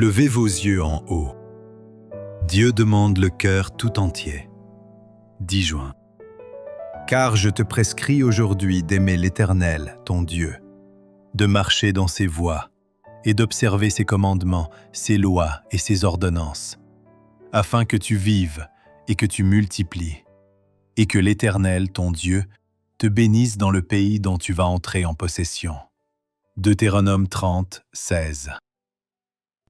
Levez vos yeux en haut. Dieu demande le cœur tout entier. 10 juin. Car je te prescris aujourd'hui d'aimer l'Éternel, ton Dieu, de marcher dans ses voies et d'observer ses commandements, ses lois et ses ordonnances, afin que tu vives et que tu multiplies, et que l'Éternel, ton Dieu, te bénisse dans le pays dont tu vas entrer en possession. Deutéronome 30, 16.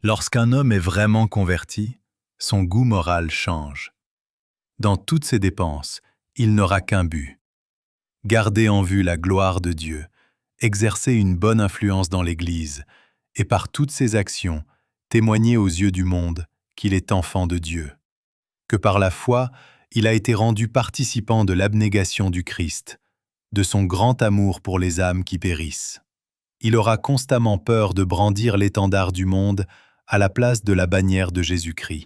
Lorsqu'un homme est vraiment converti, son goût moral change. Dans toutes ses dépenses, il n'aura qu'un but. Garder en vue la gloire de Dieu, exercer une bonne influence dans l'Église, et par toutes ses actions, témoigner aux yeux du monde qu'il est enfant de Dieu, que par la foi, il a été rendu participant de l'abnégation du Christ, de son grand amour pour les âmes qui périssent. Il aura constamment peur de brandir l'étendard du monde à la place de la bannière de Jésus-Christ.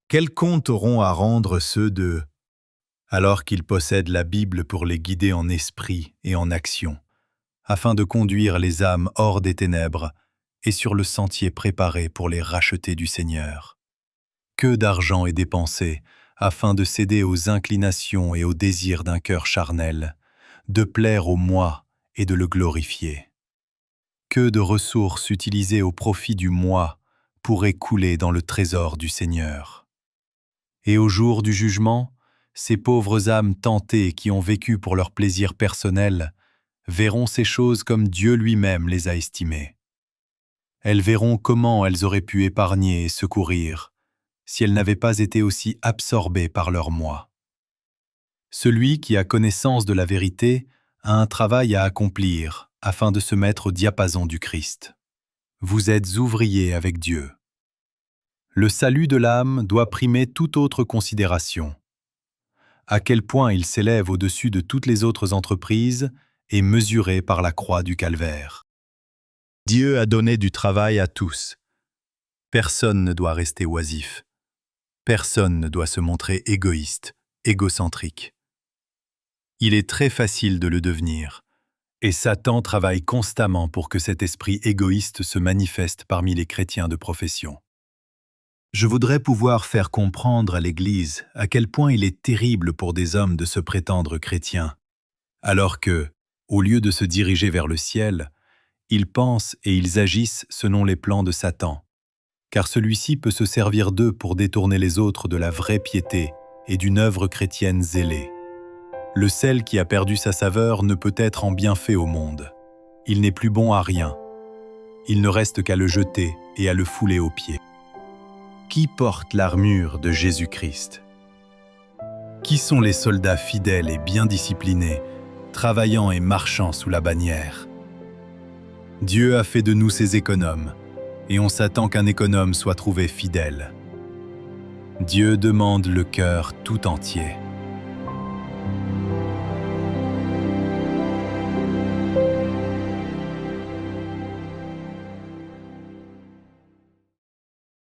Quel compte auront à rendre ceux d'eux, alors qu'ils possèdent la Bible pour les guider en esprit et en action, afin de conduire les âmes hors des ténèbres et sur le sentier préparé pour les racheter du Seigneur? Que d'argent est dépensé afin de céder aux inclinations et aux désirs d'un cœur charnel, de plaire au moi et de le glorifier. Que de ressources utilisées au profit du moi pourraient couler dans le trésor du Seigneur. Et au jour du jugement, ces pauvres âmes tentées qui ont vécu pour leur plaisir personnel verront ces choses comme Dieu lui-même les a estimées. Elles verront comment elles auraient pu épargner et secourir si elles n'avaient pas été aussi absorbées par leur moi. Celui qui a connaissance de la vérité a un travail à accomplir afin de se mettre au diapason du Christ. Vous êtes ouvriers avec Dieu. Le salut de l'âme doit primer toute autre considération. À quel point il s'élève au-dessus de toutes les autres entreprises est mesuré par la croix du calvaire. Dieu a donné du travail à tous. Personne ne doit rester oisif. Personne ne doit se montrer égoïste, égocentrique. Il est très facile de le devenir, et Satan travaille constamment pour que cet esprit égoïste se manifeste parmi les chrétiens de profession. Je voudrais pouvoir faire comprendre à l'Église à quel point il est terrible pour des hommes de se prétendre chrétiens, alors que, au lieu de se diriger vers le ciel, ils pensent et ils agissent selon les plans de Satan, car celui-ci peut se servir d'eux pour détourner les autres de la vraie piété et d'une œuvre chrétienne zélée. Le sel qui a perdu sa saveur ne peut être en bienfait au monde. Il n'est plus bon à rien. Il ne reste qu'à le jeter et à le fouler aux pieds. Qui porte l'armure de Jésus-Christ? Qui sont les soldats fidèles et bien disciplinés, travaillant et marchant sous la bannière? Dieu a fait de nous ses économes, et on s'attend qu'un économe soit trouvé fidèle. Dieu demande le cœur tout entier.